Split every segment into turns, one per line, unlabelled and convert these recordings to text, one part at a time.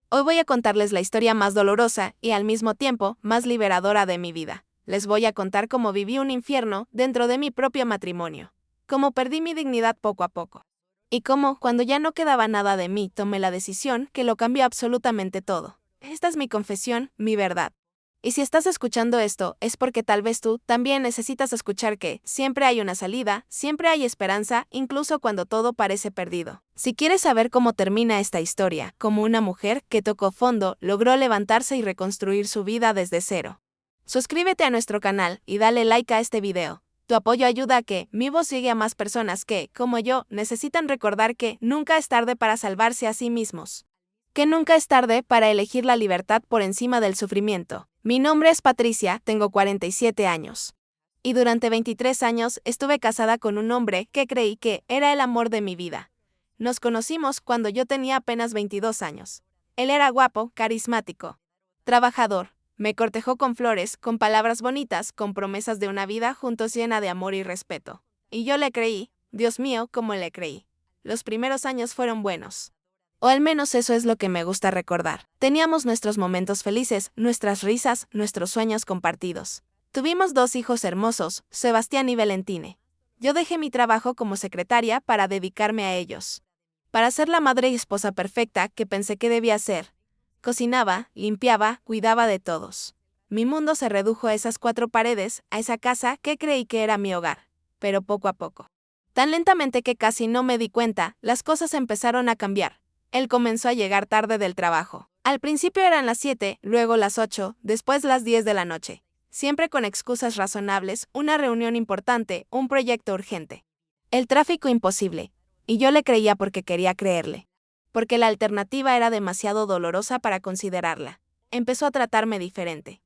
Hoy voy a contarles la historia más dolorosa y al mismo tiempo más liberadora de mi vida. Les voy a contar cómo viví un infierno dentro de mi propio matrimonio, cómo perdí mi dignidad poco a poco, y cómo, cuando ya no quedaba nada de mí, tomé la decisión que lo cambió absolutamente todo. Esta es mi confesión, mi verdad. Y si estás escuchando esto, es porque tal vez tú también necesitas escuchar que siempre hay una salida, siempre hay esperanza, incluso cuando todo parece perdido. Si quieres saber cómo termina esta historia, como una mujer que tocó fondo, logró levantarse y reconstruir su vida desde cero. Suscríbete a nuestro canal y dale like a este video. Tu apoyo ayuda a que mi voz llegue a más personas que, como yo, necesitan recordar que nunca es tarde para salvarse a sí mismos. Que nunca es tarde para elegir la libertad por encima del sufrimiento. Mi nombre es Patricia, tengo 47 años. Y durante 23 años estuve casada con un hombre que creí que era el amor de mi vida. Nos conocimos cuando yo tenía apenas 22 años. Él era guapo, carismático, trabajador. Me cortejó con flores, con palabras bonitas, con promesas de una vida juntos llena de amor y respeto. Y yo le creí, Dios mío, cómo le creí. Los primeros años fueron buenos. O al menos eso es lo que me gusta recordar. Teníamos nuestros momentos felices, nuestras risas, nuestros sueños compartidos. Tuvimos 2 hijos hermosos, Sebastián y Valentine. Yo dejé mi trabajo como secretaria para dedicarme a ellos. Para ser la madre y esposa perfecta que pensé que debía ser. Cocinaba, limpiaba, cuidaba de todos. Mi mundo se redujo a esas 4 paredes, a esa casa que creí que era mi hogar. Pero poco a poco. Tan lentamente que casi no me di cuenta, las cosas empezaron a cambiar. Él comenzó a llegar tarde del trabajo. Al principio eran las 7, luego las 8, después las 10 de la noche. Siempre con excusas razonables, una reunión importante, un proyecto urgente. El tráfico imposible. Y yo le creía porque quería creerle. Porque la alternativa era demasiado dolorosa para considerarla. Empezó a tratarme diferente.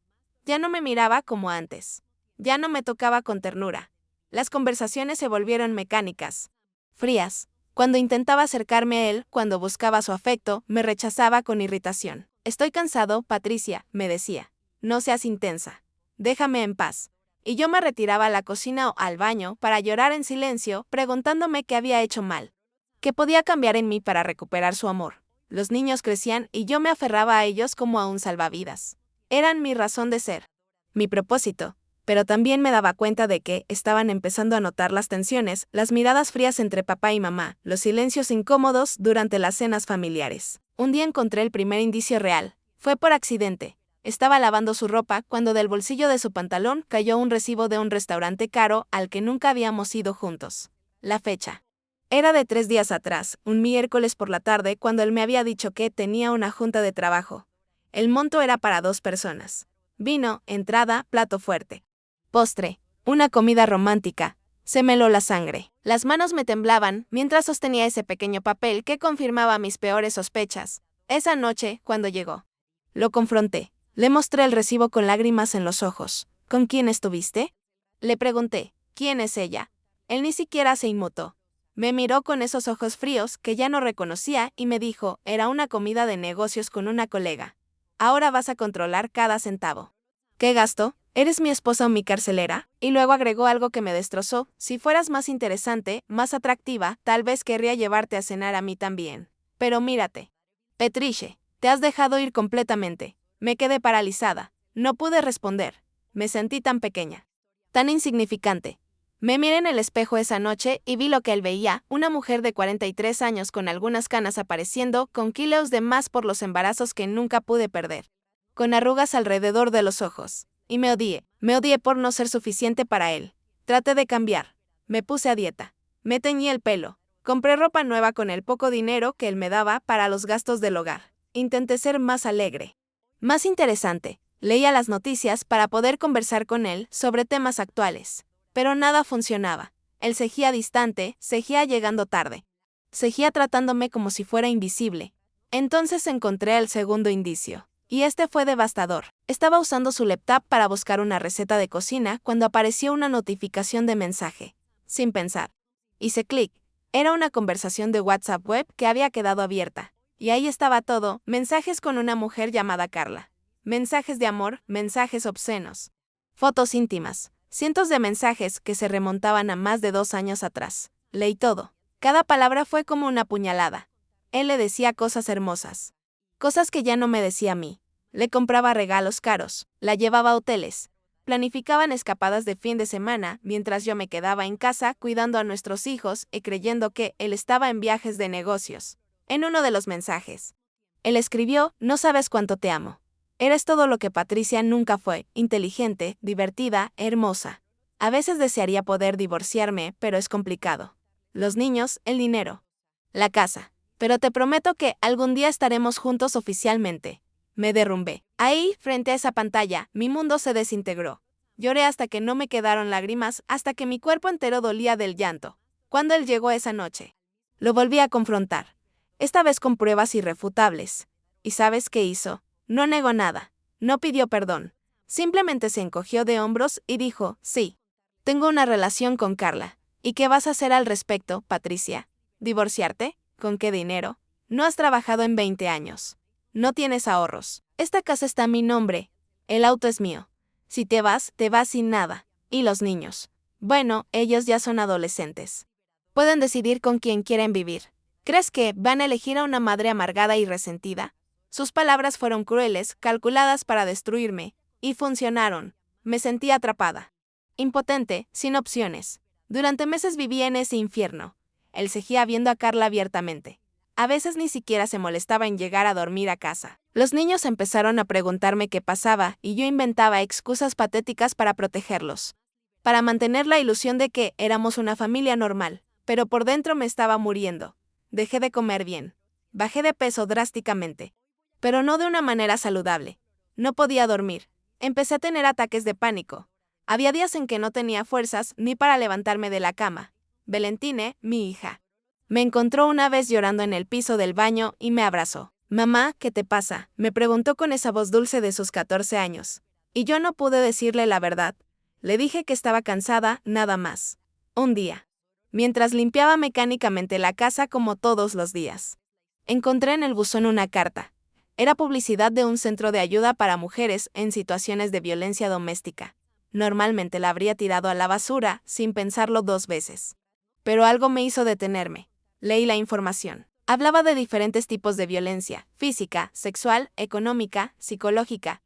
Ya no me miraba como antes. Ya no me tocaba con ternura. Las conversaciones se volvieron mecánicas, frías. Cuando intentaba acercarme a él, cuando buscaba su afecto, me rechazaba con irritación. Estoy cansado, Patricia, me decía. No seas intensa. Déjame en paz. Y yo me retiraba a la cocina o al baño para llorar en silencio, preguntándome qué había hecho mal. ¿Qué podía cambiar en mí para recuperar su amor? Los niños crecían y yo me aferraba a ellos como a un salvavidas. Eran mi razón de ser. Mi propósito. Pero también me daba cuenta de que estaban empezando a notar las tensiones, las miradas frías entre papá y mamá, los silencios incómodos durante las cenas familiares. Un día encontré el primer indicio real. Fue por accidente. Estaba lavando su ropa cuando del bolsillo de su pantalón cayó un recibo de un restaurante caro al que nunca habíamos ido juntos. La fecha. Era de 3 días atrás, un miércoles por la tarde, cuando él me había dicho que tenía una junta de trabajo. El monto era para 2 personas. Vino, entrada, plato fuerte. Postre, una comida romántica. Se me heló la sangre. Las manos me temblaban mientras sostenía ese pequeño papel que confirmaba mis peores sospechas. Esa noche, cuando llegó, lo confronté. Le mostré el recibo con lágrimas en los ojos. ¿Con quién estuviste? Le pregunté. ¿Quién es ella? Él ni siquiera se inmutó. Me miró con esos ojos fríos que ya no reconocía y me dijo, era una comida de negocios con una colega. Ahora vas a controlar cada centavo. ¿Qué gasto? ¿Eres mi esposa o mi carcelera? Y luego agregó algo que me destrozó. Si fueras más interesante, más atractiva, tal vez querría llevarte a cenar a mí también. Pero mírate. Petriche, te has dejado ir completamente. Me quedé paralizada. No pude responder. Me sentí tan pequeña. Tan insignificante. Me miré en el espejo esa noche y vi lo que él veía, una mujer de 43 años con algunas canas apareciendo, con kilos de más por los embarazos que nunca pude perder. Con arrugas alrededor de los ojos. Y me odié por no ser suficiente para él. Traté de cambiar. Me puse a dieta. Me teñí el pelo. Compré ropa nueva con el poco dinero que él me daba para los gastos del hogar. Intenté ser más alegre. Más interesante. Leía las noticias para poder conversar con él sobre temas actuales. Pero nada funcionaba. Él seguía distante, seguía llegando tarde. Seguía tratándome como si fuera invisible. Entonces encontré el segundo indicio. Y este fue devastador. Estaba usando su laptop para buscar una receta de cocina cuando apareció una notificación de mensaje. Sin pensar. Hice clic. Era una conversación de WhatsApp web que había quedado abierta. Y ahí estaba todo, mensajes con una mujer llamada Carla. Mensajes de amor, mensajes obscenos. Fotos íntimas. Cientos de mensajes que se remontaban a más de 2 años atrás. Leí todo. Cada palabra fue como una puñalada. Él le decía cosas hermosas. cosas que ya no me decía a mí. Le compraba regalos caros, la llevaba a hoteles. Planificaban escapadas de fin de semana, mientras yo me quedaba en casa cuidando a nuestros hijos y creyendo que él estaba en viajes de negocios. En uno de los mensajes, él escribió: "No sabes cuánto te amo. Eres todo lo que Patricia nunca fue, inteligente, divertida, hermosa. A veces desearía poder divorciarme, pero es complicado. Los niños, el dinero, la casa. Pero te prometo que algún día estaremos juntos oficialmente". Me derrumbé. Ahí, frente a esa pantalla, mi mundo se desintegró. Lloré hasta que no me quedaron lágrimas, hasta que mi cuerpo entero dolía del llanto. Cuando él llegó esa noche, lo volví a confrontar, esta vez con pruebas irrefutables. ¿Y sabes qué hizo? No negó nada. No pidió perdón. Simplemente se encogió de hombros y dijo: "Sí, tengo una relación con Carla. ¿Y qué vas a hacer al respecto, Patricia? ¿Divorciarte? ¿Con qué dinero? No has trabajado en 20 años. No tienes ahorros. Esta casa está a mi nombre. El auto es mío. Si te vas sin nada. ¿Y los niños? Bueno, ellos ya son adolescentes. Pueden decidir con quién quieren vivir. ¿Crees que van a elegir a una madre amargada y resentida?". Sus palabras fueron crueles, calculadas para destruirme, y funcionaron. Me sentí atrapada, impotente, sin opciones. Durante meses viví en ese infierno. Él seguía viendo a Carla abiertamente. A veces ni siquiera se molestaba en llegar a dormir a casa. Los niños empezaron a preguntarme qué pasaba y yo inventaba excusas patéticas para protegerlos, para mantener la ilusión de que éramos una familia normal, pero por dentro me estaba muriendo. Dejé de comer bien. Bajé de peso drásticamente, pero no de una manera saludable. No podía dormir. Empecé a tener ataques de pánico. Había días en que no tenía fuerzas ni para levantarme de la cama. Valentine, mi hija, me encontró una vez llorando en el piso del baño y me abrazó. "Mamá, ¿qué te pasa?", me preguntó con esa voz dulce de sus 14 años. Y yo no pude decirle la verdad. Le dije que estaba cansada, nada más. Un día, mientras limpiaba mecánicamente la casa como todos los días, encontré en el buzón una carta. Era publicidad de un centro de ayuda para mujeres en situaciones de violencia doméstica. Normalmente la habría tirado a la basura sin pensarlo 2 veces. Pero algo me hizo detenerme. Leí la información. Hablaba de diferentes tipos de violencia: física, sexual, económica, psicológica.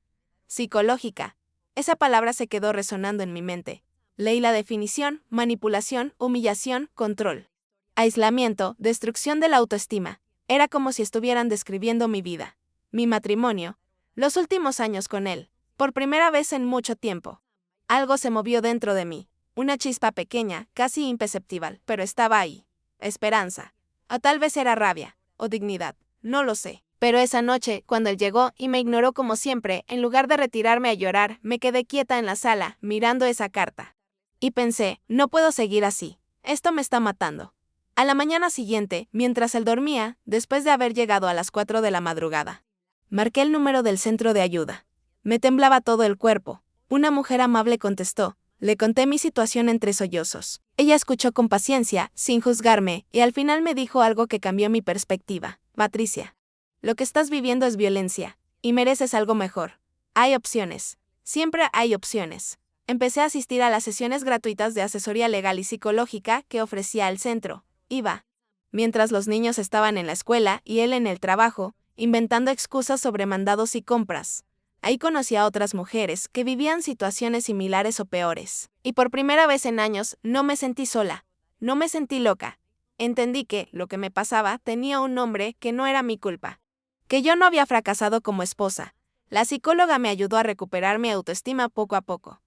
Psicológica. Esa palabra se quedó resonando en mi mente. Leí la definición: manipulación, humillación, control, aislamiento, destrucción de la autoestima. Era como si estuvieran describiendo mi vida, mi matrimonio, los últimos años con él. Por primera vez en mucho tiempo, algo se movió dentro de mí. Una chispa pequeña, casi imperceptible, pero estaba ahí. Esperanza. O tal vez era rabia, o dignidad, no lo sé. Pero esa noche, cuando él llegó y me ignoró como siempre, en lugar de retirarme a llorar, me quedé quieta en la sala, mirando esa carta. Y pensé: no puedo seguir así. Esto me está matando. A la mañana siguiente, mientras él dormía, después de haber llegado a las 4 de la madrugada, marqué el número del centro de ayuda. Me temblaba todo el cuerpo. Una mujer amable contestó. Le conté mi situación entre sollozos. Ella escuchó con paciencia, sin juzgarme, y al final me dijo algo que cambió mi perspectiva. "Patricia, lo que estás viviendo es violencia, y mereces algo mejor. Hay opciones. Siempre hay opciones". Empecé a asistir a las sesiones gratuitas de asesoría legal y psicológica que ofrecía el centro. Iba mientras los niños estaban en la escuela y él en el trabajo, inventando excusas sobre mandados y compras. Ahí conocí a otras mujeres que vivían situaciones similares o peores. Y por primera vez en años no me sentí sola. No me sentí loca. Entendí que lo que me pasaba tenía un nombre, que no era mi culpa. Que yo no había fracasado como esposa. La psicóloga me ayudó a recuperar mi autoestima poco a poco.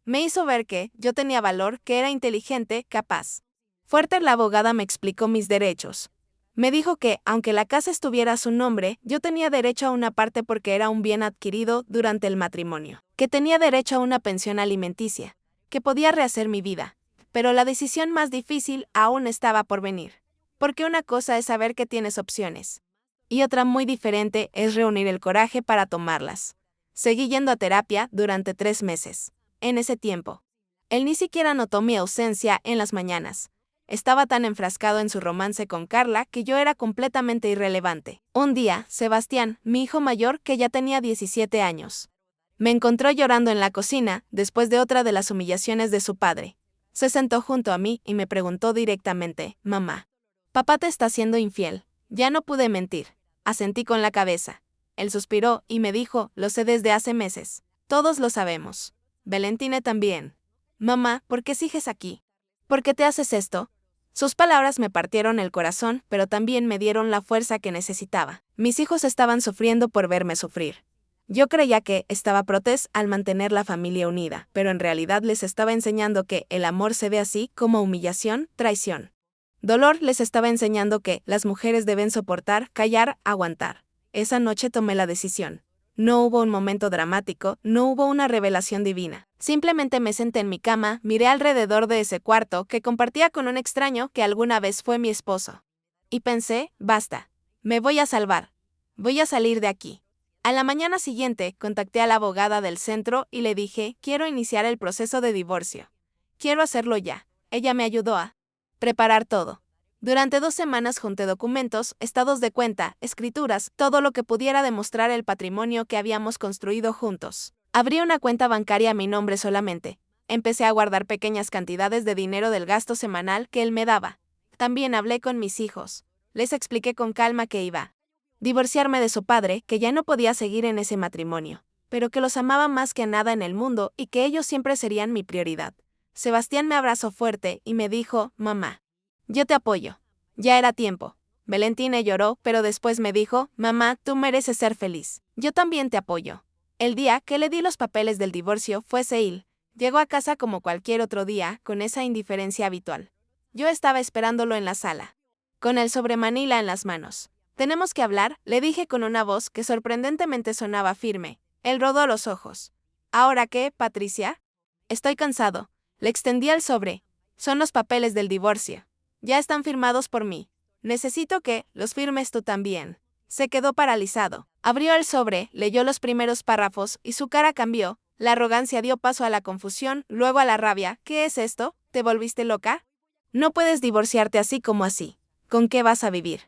Me hizo ver que yo tenía valor, que era inteligente, capaz. Fuerte, la abogada me explicó mis derechos. Me dijo que, aunque la casa estuviera a su nombre, yo tenía derecho a una parte porque era un bien adquirido durante el matrimonio. Que tenía derecho a una pensión alimenticia. Que podía rehacer mi vida. Pero la decisión más difícil aún estaba por venir. Porque una cosa es saber que tienes opciones. Y otra muy diferente es reunir el coraje para tomarlas. Seguí yendo a terapia durante 3 meses. En ese tiempo, él ni siquiera notó mi ausencia en las mañanas. Estaba tan enfrascado en su romance con Carla que yo era completamente irrelevante. Un día, Sebastián, mi hijo mayor, que ya tenía 17 años, me encontró llorando en la cocina, después de otra de las humillaciones de su padre. Se sentó junto a mí y me preguntó directamente: "Mamá, papá te está siendo infiel". Ya no pude mentir. Asentí con la cabeza. Él suspiró y me dijo, lo sé desde hace meses. Todos lo sabemos. Valentina también. Mamá, ¿por qué sigues aquí? ¿Por qué te haces esto? Sus palabras me partieron el corazón, pero también me dieron la fuerza que necesitaba. Mis hijos estaban sufriendo por verme sufrir. Yo creía que estaba protesta al mantener la familia unida, pero en realidad les estaba enseñando que el amor se ve así como humillación, traición. Dolor les estaba enseñando que las mujeres deben soportar, callar, aguantar. Esa noche tomé la decisión. No hubo un momento dramático, no hubo una revelación divina. Simplemente me senté en mi cama, miré alrededor de ese cuarto que compartía con un extraño que alguna vez fue mi esposo. Y pensé, basta. Me voy a salvar. Voy a salir de aquí. A la mañana siguiente, contacté a la abogada del centro y le dije, quiero iniciar el proceso de divorcio. Quiero hacerlo ya. Ella me ayudó a preparar todo. Durante 2 semanas junté documentos, estados de cuenta, escrituras, todo lo que pudiera demostrar el patrimonio que habíamos construido juntos. Abrí una cuenta bancaria a mi nombre solamente. Empecé a guardar pequeñas cantidades de dinero del gasto semanal que él me daba. También hablé con mis hijos. Les expliqué con calma que iba a divorciarme de su padre, que ya no podía seguir en ese matrimonio, pero que los amaba más que a nada en el mundo y que ellos siempre serían mi prioridad. Sebastián me abrazó fuerte y me dijo, mamá, yo te apoyo. Ya era tiempo. Valentina lloró, pero después me dijo, mamá, tú mereces ser feliz. Yo también te apoyo. El día que le di los papeles del divorcio fue Seil. Llegó a casa como cualquier otro día, con esa indiferencia habitual. Yo estaba esperándolo en la sala, con el sobre Manila en las manos. Tenemos que hablar, le dije con una voz que sorprendentemente sonaba firme. Él rodó los ojos. ¿Ahora qué, Patricia? Estoy cansado. Le extendí el sobre. Son los papeles del divorcio. Ya están firmados por mí. Necesito que los firmes tú también. Se quedó paralizado. Abrió el sobre, leyó los primeros párrafos y su cara cambió. La arrogancia dio paso a la confusión, luego a la rabia. ¿Qué es esto? ¿Te volviste loca? No puedes divorciarte así como así. ¿Con qué vas a vivir?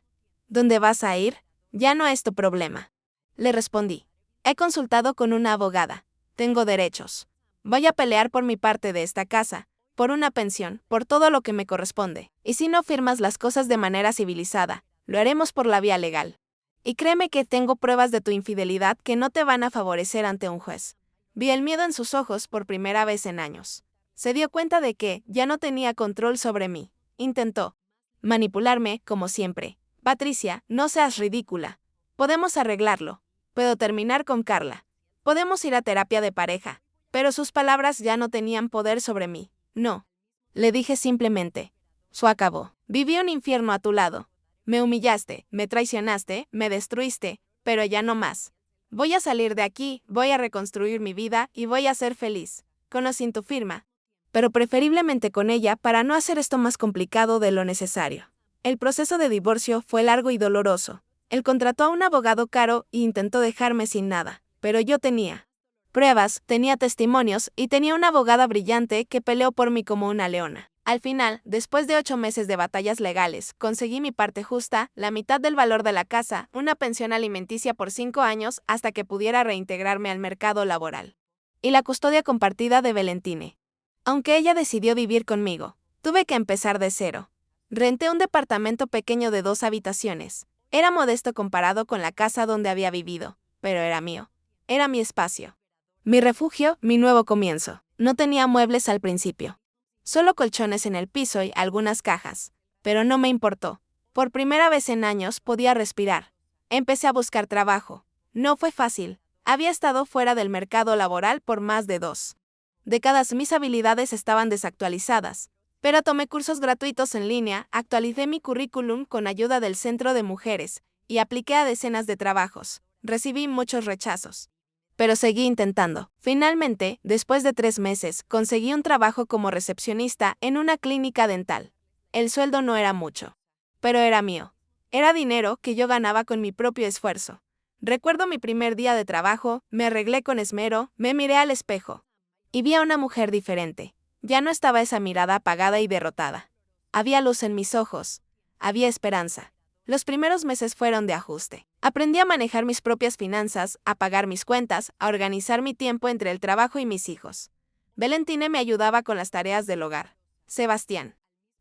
¿Dónde vas a ir? Ya no es tu problema. Le respondí. He consultado con una abogada. Tengo derechos. Voy a pelear por mi parte de esta casa, por una pensión, por todo lo que me corresponde. Y si no firmas las cosas de manera civilizada, lo haremos por la vía legal. Y créeme que tengo pruebas de tu infidelidad que no te van a favorecer ante un juez. Vi el miedo en sus ojos por primera vez en años. Se dio cuenta de que ya no tenía control sobre mí. Intentó manipularme, como siempre. Patricia, no seas ridícula. Podemos arreglarlo. Puedo terminar con Carla. Podemos ir a terapia de pareja. Pero sus palabras ya no tenían poder sobre mí. No. Le dije simplemente. Su acabó. Viví un infierno a tu lado. Me humillaste, me traicionaste, me destruiste, pero ya no más. Voy a salir de aquí, voy a reconstruir mi vida y voy a ser feliz. Con o sin tu firma. Pero preferiblemente con ella para no hacer esto más complicado de lo necesario. El proceso de divorcio fue largo y doloroso. Él contrató a un abogado caro e intentó dejarme sin nada, pero yo tenía pruebas, tenía testimonios y tenía una abogada brillante que peleó por mí como una leona. Al final, después de 8 meses de batallas legales, conseguí mi parte justa, la mitad del valor de la casa, una pensión alimenticia por 5 años hasta que pudiera reintegrarme al mercado laboral. Y la custodia compartida de Valentine. Aunque ella decidió vivir conmigo, tuve que empezar de cero. Renté un departamento pequeño de 2 habitaciones. Era modesto comparado con la casa donde había vivido, pero era mío. Era mi espacio. Mi refugio, mi nuevo comienzo. No tenía muebles al principio. Solo colchones en el piso y algunas cajas. Pero no me importó. Por primera vez en años podía respirar. Empecé a buscar trabajo. No fue fácil. Había estado fuera del mercado laboral por más de 2 décadas. Mis habilidades estaban desactualizadas. Pero tomé cursos gratuitos en línea, actualicé mi currículum con ayuda del Centro de Mujeres y apliqué a decenas de trabajos. Recibí muchos rechazos. Pero seguí intentando. Finalmente, después de 3 meses, conseguí un trabajo como recepcionista en una clínica dental. El sueldo no era mucho, pero era mío. Era dinero que yo ganaba con mi propio esfuerzo. Recuerdo mi primer día de trabajo, me arreglé con esmero, me miré al espejo. Y vi a una mujer diferente. Ya no estaba esa mirada apagada y derrotada. Había luz en mis ojos. Había esperanza. Los primeros meses fueron de ajuste. Aprendí a manejar mis propias finanzas, a pagar mis cuentas, a organizar mi tiempo entre el trabajo y mis hijos. Valentine me ayudaba con las tareas del hogar. Sebastián,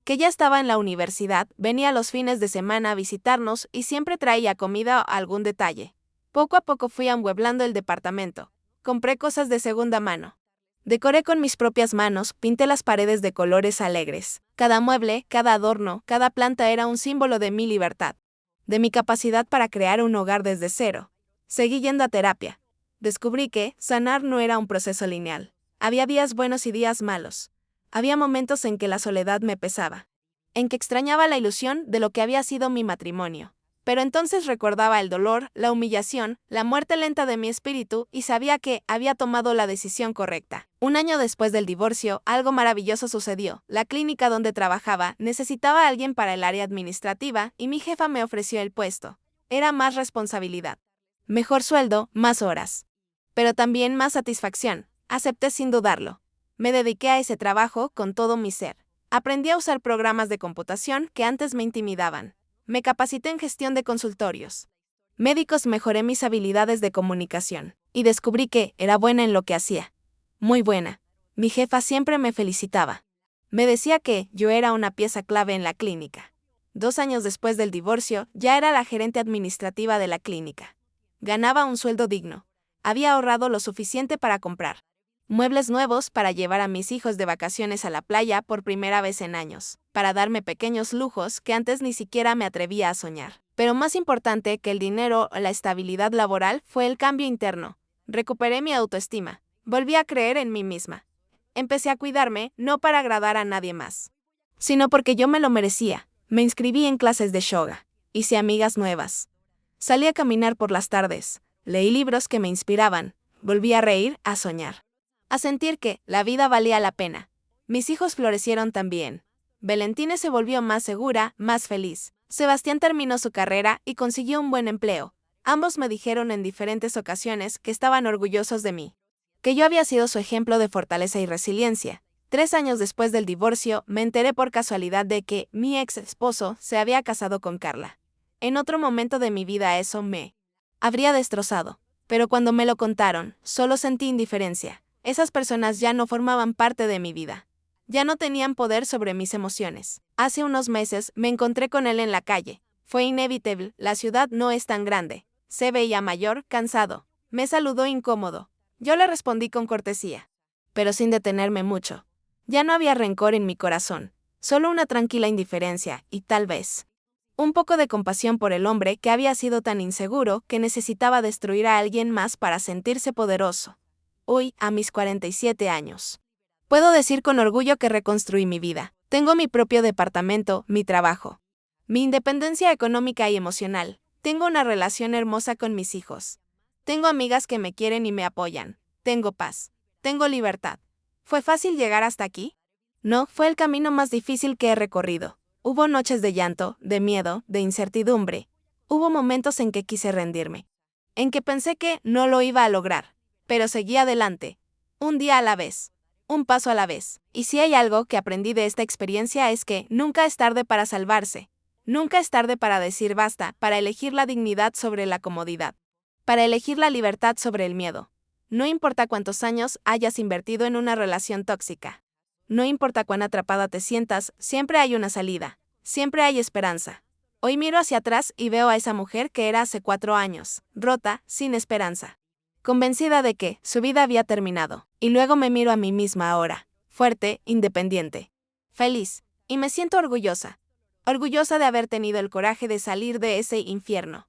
que ya estaba en la universidad, venía los fines de semana a visitarnos y siempre traía comida o algún detalle. Poco a poco fui amueblando el departamento. Compré cosas de segunda mano. Decoré con mis propias manos, pinté las paredes de colores alegres. Cada mueble, cada adorno, cada planta era un símbolo de mi libertad, de mi capacidad para crear un hogar desde cero. Seguí yendo a terapia. Descubrí que sanar no era un proceso lineal. Había días buenos y días malos. Había momentos en que la soledad me pesaba, en que extrañaba la ilusión de lo que había sido mi matrimonio. Pero entonces recordaba el dolor, la humillación, la muerte lenta de mi espíritu y sabía que había tomado la decisión correcta. Un año después del divorcio, algo maravilloso sucedió. La clínica donde trabajaba necesitaba a alguien para el área administrativa y mi jefa me ofreció el puesto. Era más responsabilidad, mejor sueldo, más horas, pero también más satisfacción. Acepté sin dudarlo. Me dediqué a ese trabajo con todo mi ser. Aprendí a usar programas de computación que antes me intimidaban. Me capacité en gestión de consultorios médicos, mejoré mis habilidades de comunicación y descubrí que era buena en lo que hacía. Muy buena. Mi jefa siempre me felicitaba. Me decía que yo era una pieza clave en la clínica. 2 años después del divorcio, ya era la gerente administrativa de la clínica. Ganaba un sueldo digno. Había ahorrado lo suficiente para comprar muebles nuevos para llevar a mis hijos de vacaciones a la playa por primera vez en años, para darme pequeños lujos que antes ni siquiera me atrevía a soñar. Pero más importante que el dinero o la estabilidad laboral fue el cambio interno. Recuperé mi autoestima. Volví a creer en mí misma. Empecé a cuidarme, no para agradar a nadie más, sino porque yo me lo merecía. Me inscribí en clases de yoga. Hice amigas nuevas. Salí a caminar por las tardes. Leí libros que me inspiraban. Volví a reír, a soñar, a sentir que la vida valía la pena. Mis hijos florecieron también. Valentine se volvió más segura, más feliz. Sebastián terminó su carrera y consiguió un buen empleo. Ambos me dijeron en diferentes ocasiones que estaban orgullosos de mí, que yo había sido su ejemplo de fortaleza y resiliencia. 3 años después del divorcio, me enteré por casualidad de que mi ex esposo se había casado con Carla. En otro momento de mi vida eso me habría destrozado. Pero cuando me lo contaron, solo sentí indiferencia. Esas personas ya no formaban parte de mi vida. Ya no tenían poder sobre mis emociones. Hace unos meses me encontré con él en la calle. Fue inevitable, la ciudad no es tan grande. Se veía mayor, cansado. Me saludó incómodo. Yo le respondí con cortesía, pero sin detenerme mucho. Ya no había rencor en mi corazón, solo una tranquila indiferencia y tal vez un poco de compasión por el hombre que había sido tan inseguro que necesitaba destruir a alguien más para sentirse poderoso. Hoy, a mis 47 años, puedo decir con orgullo que reconstruí mi vida. Tengo mi propio departamento, mi trabajo, mi independencia económica y emocional. Tengo una relación hermosa con mis hijos. Tengo amigas que me quieren y me apoyan. Tengo paz. Tengo libertad. ¿Fue fácil llegar hasta aquí? No, fue el camino más difícil que he recorrido. Hubo noches de llanto, de miedo, de incertidumbre. Hubo momentos en que quise rendirme, en que pensé que no lo iba a lograr. Pero seguí adelante, un día a la vez, un paso a la vez. Y si hay algo que aprendí de esta experiencia es que nunca es tarde para salvarse, nunca es tarde para decir basta, para elegir la dignidad sobre la comodidad, para elegir la libertad sobre el miedo. No importa cuántos años hayas invertido en una relación tóxica, no importa cuán atrapada te sientas, siempre hay una salida, siempre hay esperanza. Hoy miro hacia atrás y veo a esa mujer que era hace 4 años, rota, sin esperanza, convencida de que su vida había terminado. Y luego me miro a mí misma ahora, fuerte, independiente, feliz, y me siento orgullosa. Orgullosa de haber tenido el coraje de salir de ese infierno.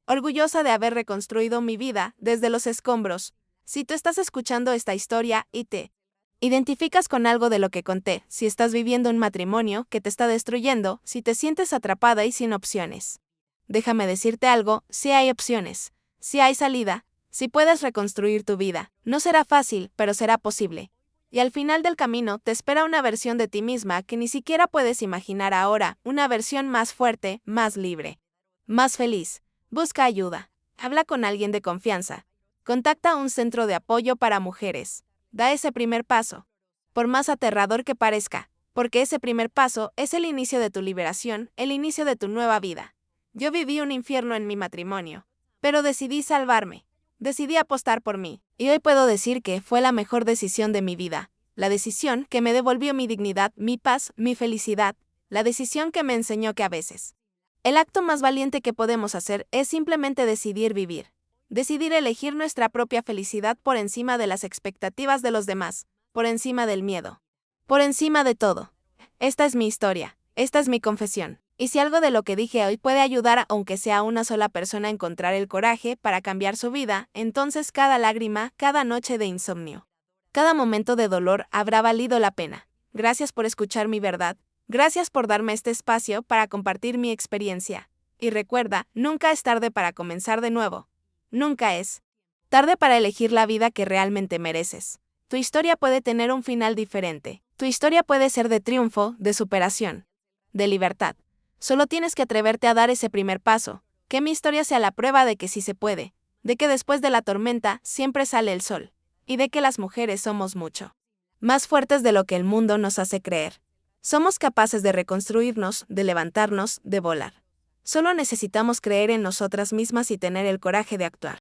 Orgullosa de haber reconstruido mi vida desde los escombros. Si tú estás escuchando esta historia y te identificas con algo de lo que conté, si estás viviendo un matrimonio que te está destruyendo, si te sientes atrapada y sin opciones, déjame decirte algo, sí hay opciones, sí hay salida. Si puedes reconstruir tu vida, no será fácil, pero será posible. Y al final del camino te espera una versión de ti misma que ni siquiera puedes imaginar ahora, una versión más fuerte, más libre, más feliz. Busca ayuda. Habla con alguien de confianza. Contacta a un centro de apoyo para mujeres. Da ese primer paso. Por más aterrador que parezca, porque ese primer paso es el inicio de tu liberación, el inicio de tu nueva vida. Yo viví un infierno en mi matrimonio, pero decidí salvarme. Decidí apostar por mí, y hoy puedo decir que fue la mejor decisión de mi vida, la decisión que me devolvió mi dignidad, mi paz, mi felicidad, la decisión que me enseñó que a veces el acto más valiente que podemos hacer es simplemente decidir vivir. Decidir elegir nuestra propia felicidad por encima de las expectativas de los demás, por encima del miedo. Por encima de todo. Esta es mi historia, esta es mi confesión. Y si algo de lo que dije hoy puede ayudar aunque sea a una sola persona a encontrar el coraje para cambiar su vida, entonces cada lágrima, cada noche de insomnio, cada momento de dolor habrá valido la pena. Gracias por escuchar mi verdad, gracias por darme este espacio para compartir mi experiencia. Y recuerda, nunca es tarde para comenzar de nuevo. Nunca es tarde para elegir la vida que realmente mereces. Tu historia puede tener un final diferente. Tu historia puede ser de triunfo, de superación, de libertad. Solo tienes que atreverte a dar ese primer paso. Que mi historia sea la prueba de que sí se puede, de que después de la tormenta siempre sale el sol, y de que las mujeres somos mucho más fuertes de lo que el mundo nos hace creer. Somos capaces de reconstruirnos, de levantarnos, de volar. Solo necesitamos creer en nosotras mismas y tener el coraje de actuar.